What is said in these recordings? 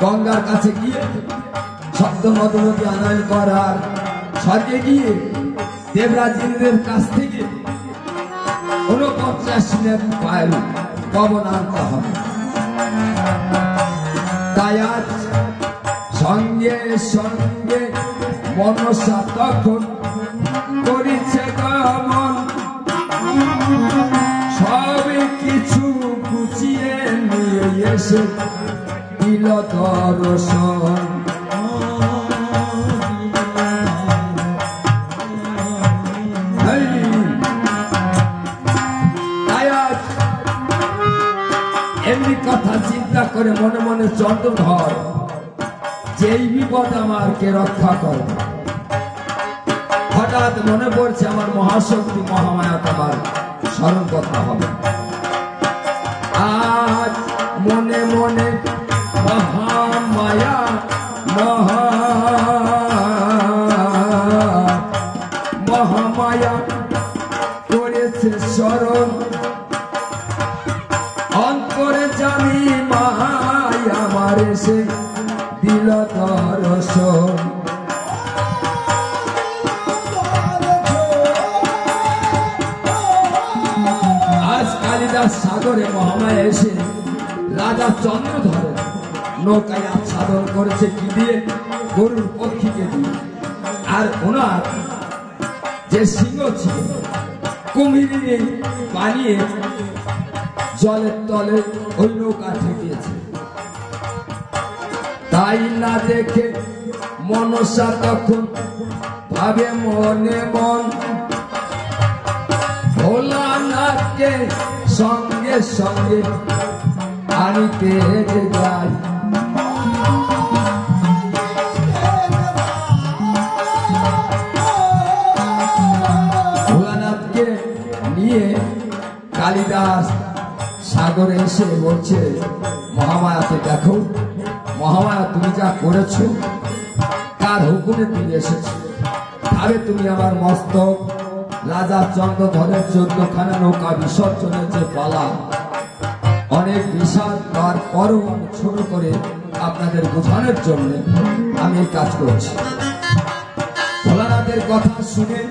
গঙ্গার কাছে গিয়ে শব্দ মধুমতি আনয়ন করার স্বর্গে গিয়ে দেবরাজ ইন্দ্রের কাছ থেকে 49 পায়েল পবন আনতে হবে। তাই আজ সঙ্গে সঙ্গে মনসা তখন করিছে গমন, সব কিছু গুছিয়ে নিয়ে এসে দিল দর্শন। এমনি কথা চিন্তা করে মনে মনে চন্দ্রধর যে এই বিপদ আমার কে রক্ষা করে। হঠাৎ মনে পড়ছে আমার মহাশক্তি মহামায়া তোমার স্মরণ করতে হবে। আজ মনে মনে মহামায়া মহামায়া করেছে স্মরণ, অন্তরে জানি মায়া মারে সে দিল দর্শন। আজ কালিদাস সাগরে মহামায়া এসে রাজা চন্দ্রধর নৌকায় আচ্ছাদন করেছে কি দিয়ে? গরুর পক্ষীকে দিয়ে। আর ওনার যে সিংহ ছিল কুমিরে বানিয়ে জলের তলে ওই নৌকা ঠেকিয়েছে। তাই না দেখে মনসা তখন ভাবে মনে মন, ভোলানাথকে সঙ্গে সঙ্গে আনিতে যাই। ভোলানাথকে নিয়ে কালিদাস সাগরে এসে বলছে মহামায়াকে দেখো, মহামায়া তুমি যা করেছো কার হুকুমে তুমি এসেছো? ভাবে তুমি আমার মস্তক রাজা চন্দ্রধরের 14খানা নৌকা বিসর্জনের যে পালা অনেক বিশাল, তারপরও আমি ছোট করে আপনাদের বোঝানোর জন্য আমি এই কাজ করছি। ভোলানাথের কথা শুনে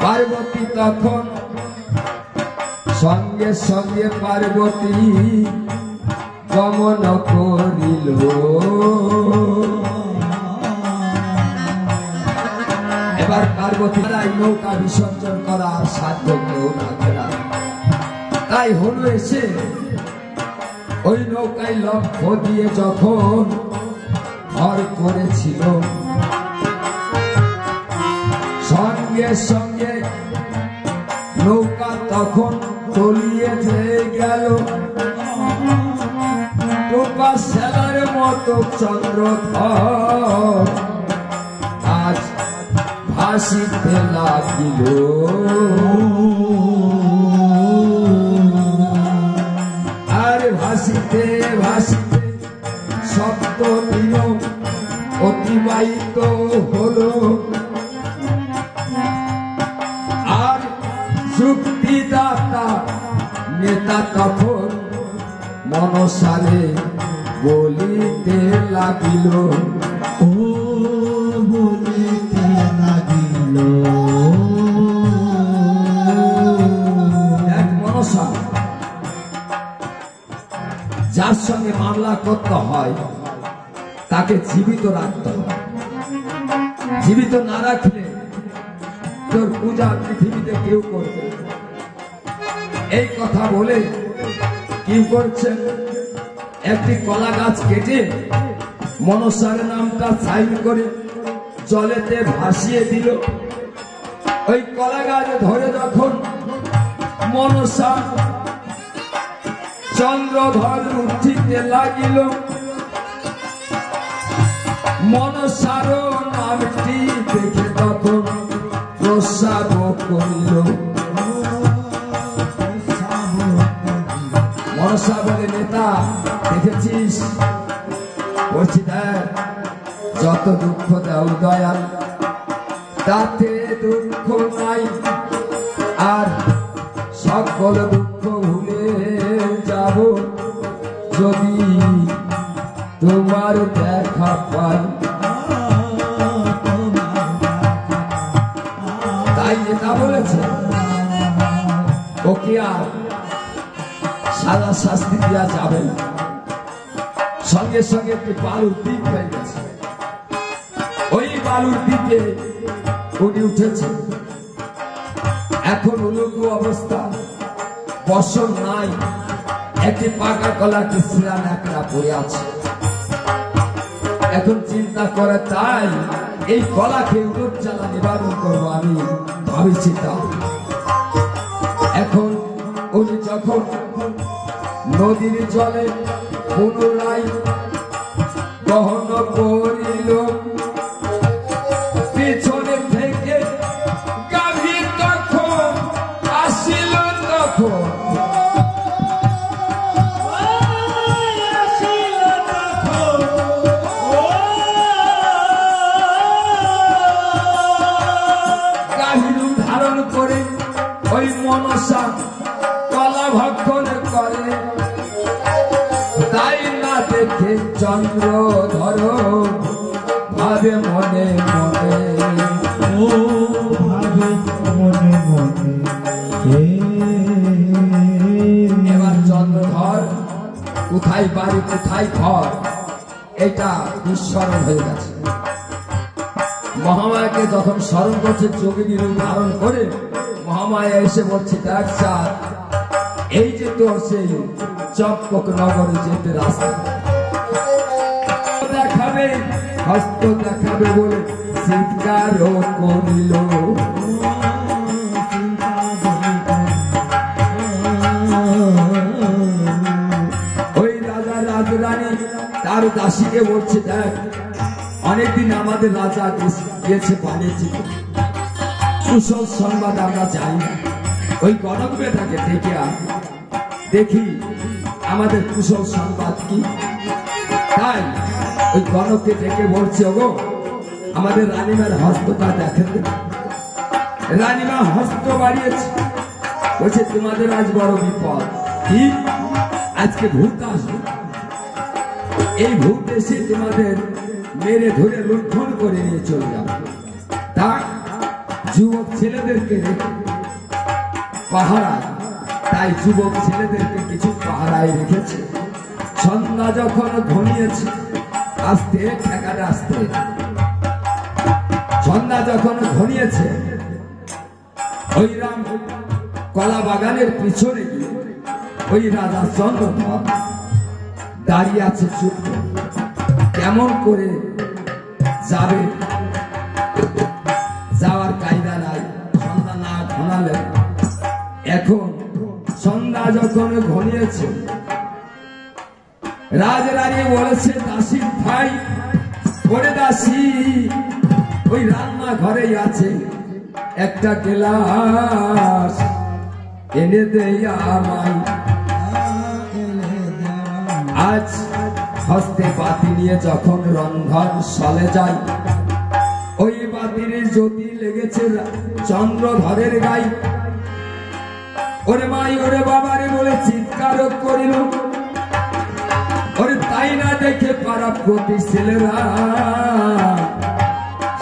পার্বতী তখন সঙ্গে সঙ্গে পার্বতী গমন করিল। এবার পার্বতী নৌকা বিসর্জন করার সাধ্য কেউ রাখে না। তাই হলো এসে ওই নৌকায় লক্ষ্য দিয়ে যখন ভর করেছিল, সঙ্গে সঙ্গে নৌকা তখন তলিয়ে গেল। টোপা সেলার মতো চন্দ্রধর আজ ভাসিতে লাগিল। আর ভাসিতে ভাসিতে সপ্তদিন অতিবাহিত হলো। আর যুক্তিদাতা নেতা তখন মনসারে বলিতে লাগিল। ও বলিতে লাগিল, এক মনসা যার সঙ্গে মামলা করতে হয় তাকে জীবিত রাখতে হয়। জীবিত না রাখলে তোর পূজা পৃথিবীতে কেউ করবে। এই কথা বলে কি করছেন, একটি কলা গাছ কেটে মনসার নামটা সাইন করে জলেতে ভাসিয়ে দিল। ওই কলা গাছ ধরে যখন মনসা চন্দ্রধর উঠিতে লাগিল, মনসার নামটি দেখে তখন প্রস্রাব করিল। মনসা বলে, নেতা দেখেছিস? বলছি, দেখ, যত দুঃখ দাও দয়াল, তাতে দুঃখ নাই, আর সকল দুঃখ ভুলে যাব যদি তোমার দেখা পাই। তাই নেতা বলেছে, ওকে আর সাদা শাস্তি দেওয়া যাবে না। সঙ্গে সঙ্গে একটি বালুর দ্বীপ হয়ে গেছে, ওই বালুর দ্বীপে উনি উঠেছে। এখন উলঙ্গ অবস্থা, বসন নাই, একটি পাকা কলাকে শিরা ন্যাকড়া পড়ে আছে। এখন চিন্তা করে, তাই এই কলাকে উলট জ্বালা নিবারণ করবো আমি ভাবিছি। তা এখন উনি যখন নদীর জলে পুনরায় দহন করিল, পিছনে থেকে গাভী তখন আসিল, তখন গাভীর ধারণ করে ওই মনসা কলা ভক্ষণ করে। তাই না দেখে চন্দ্র ধরো ভাবে মনে মনে, ও ভাবে মনে মনে। এবার চন্দ্রধর কোথায় বাড়ি কোথায় ঘর, এটা দুঃস্মরণ হয়ে গেছে। মহামায়াকে যখন স্মরণ করছে যোগিনী রূপ ধারণ করে, মহামায়া এসে বলছে, দেখ চাঁদ, এই যে তোর সেই চম্পক নগরে যেতে রাস্তা দেখাবে, হস্ত দেখাবে বলে চিৎকার করিল। ওই রাজা রাজরানী তার দাসীকে বলছে, দেখ, অনেকদিন আমাদের রাজা গিয়েছে বাণিজ্যিক, কুশল সংবাদ আমরা চাই না। ওই গণক বেটাকে ডেকে আন, দেখি আমাদের কুশল সংবাদ কি। তাই ওই গণককে ডেকে বলছে, ওগো, আমাদের রানীমার হস্তটা দেখেন। রানীমা হস্ত বাড়িয়েছে, বলছে, তোমাদের আজ বড় বিপদ। কি? আজকে ভূত আসবে, এই ভূত এসে তোমাদের মেরে ধরে লুণ্ঠন করে নিয়ে চলে যাবে। তাই যুবক ছেলেদেরকে পাহারায়, তাই যুবক ছেলেদেরকে কিছু পাহারায় রেখেছে। সন্ধ্যা যখন ঘনিয়েছে, আস্তে ঠেকাটা আসতে, সন্ধ্যা যখন ঘনিয়েছে, ওই রাম কলা বাগানের পিছনে গিয়ে ওই রাজা চন্দ্রধর দাঁড়িয়ে আছে চুপ। কেমন করে যাবে, যাওয়ার কায়দা নাই, সন্ধ্যা না ঘনালে। এখন সন্ধ্যা যখন ঘনিয়েছে, রাজরানী বলেছে, দাসী ভাই, ওরে দাসী, ওই রান্না ঘরেই আছে, একটা গ্লাস এনে দেয়া আমায়। আজ হস্তে বাতি নিয়ে যখন রন্ধন চলে যায়, ওই বাতির জ্যোতি লেগেছে চন্দ্রধরের গায়ে। ওরে মাই, ওরে বাবারে বলে চিৎকার করিল। ওরে তাই না দেখে পাড়া প্রতি ছেলেরা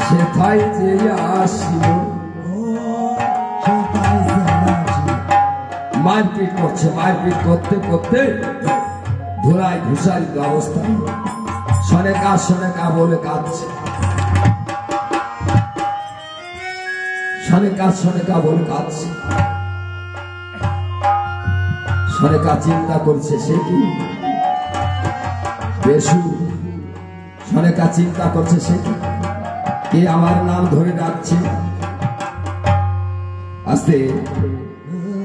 সেথায় যে আসিল, মারপিট করছে। মারপিট করতে করতে ধুলায় ঘুষারিত অবস্থা, সনেকা সনেকা বলে কাঁদছে, সনেকা সনেকা বলে কাঁদছে। সনেকা চিন্তা করছে, সে কি বেশু। সনেকা চিন্তা করছে, সে কি, কে আমার নাম ধরে ডাকছে। আস্তে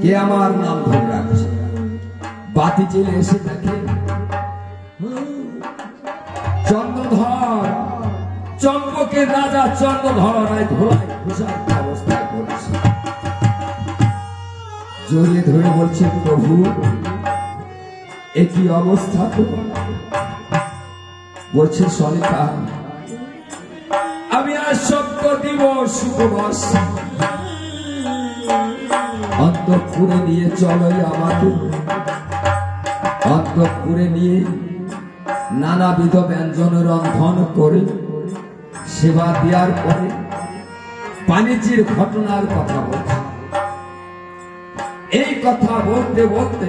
কে আমার নাম ধরে রাখছে। বাতি জেলে এসে দেখে চন্দ্রধর, চম্পকের রাজা চন্দ্রধর ধোলায় ঘোষার অবস্থায় পড়েছে। জড়িয়ে ধরে বলছে, প্রভু একই অবস্থা তো। বলছে, সলিতা আমি আজ সত্য দিবস উপবাস, অন্তঃপুরে নিয়ে চলো আমাকে। অন্তঃপুরে নিয়ে নানাবিধ ব্যঞ্জন রন্ধন করে সেবা দেওয়ার পরে বাণিজ্যের ঘটনার কথা বলছে। এই কথা বলতে বলতে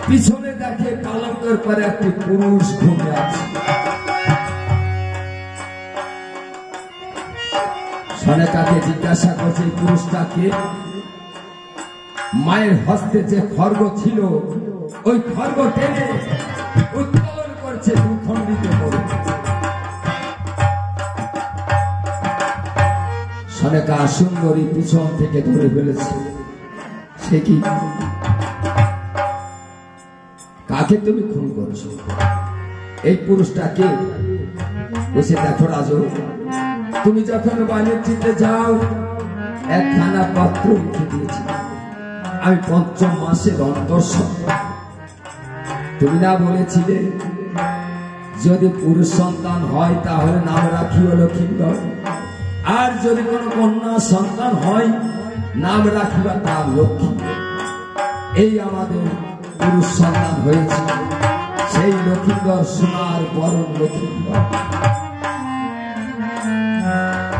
পিছনে দেখে পালকের পরে একটি পুরুষ ঘুমিয়ে আছে। সনেকাকে জিজ্ঞাসা করছে, পুরুষটা কে? মায়ের হস্তে যে খড়গ ছিল ওই খড়গ টেনে উত্তোলন করছে, দুখণ্ডিত করে। সনেকা সুন্দরী পিছন থেকে ধরে ফেলেছে। সে কি? কাকে তুমি খুন করছো? এই পুরুষটা কে? বসে দেখো রাজু, তুমি যখন বাণিজ্যতে যাও একখানা পত্র লিখে দিয়েছি, আমি ৫ম মাসের অন্তঃসত্ত্বা। তুমি না বলেছিলে যদি পুরুষ সন্তান হয় তাহলে নাম রাখিও লক্ষিন্দর, আর যদি কোনো কন্যা সন্তান হয় নাম রাখিবা তার লক্ষ্মী। এই আমাদের পুরুষ সন্তান হয়েছে, সেই লক্ষিন্দর সোনার বরণ লক্ষিন্দর।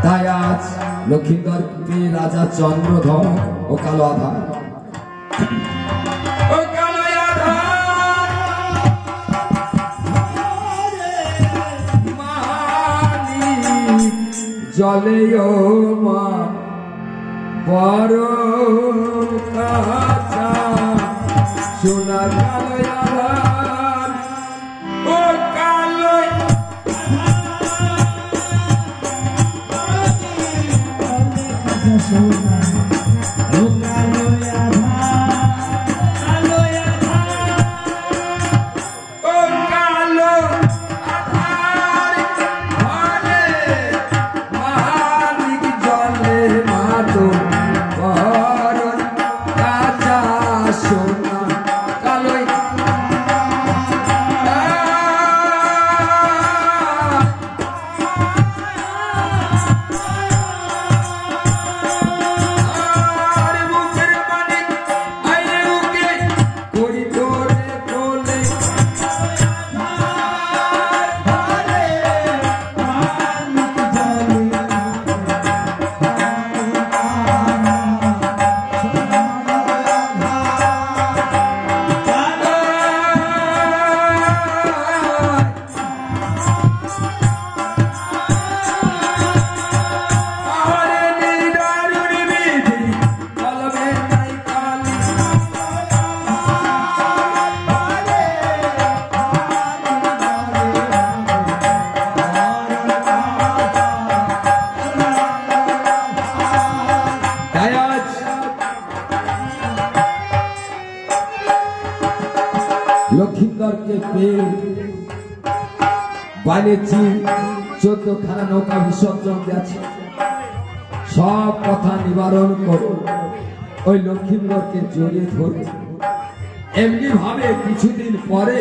তাই আজ লক্ষিন্দরকে রাজা চন্দ্রধর ও কালো আধার জলে মা বরণ কাঁচা সোনা কালো আধার ও কালো সোনা ও কালো লক্ষিন্দরকে পেয়ে বানিয়েছি 14খানা নৌকা বিসর্জন গেছে। সব কথা নিবারণ করো, ওই লক্ষিন্দরকে জড়িয়ে ধরে এমনি ভাবে কিছুদিন পরে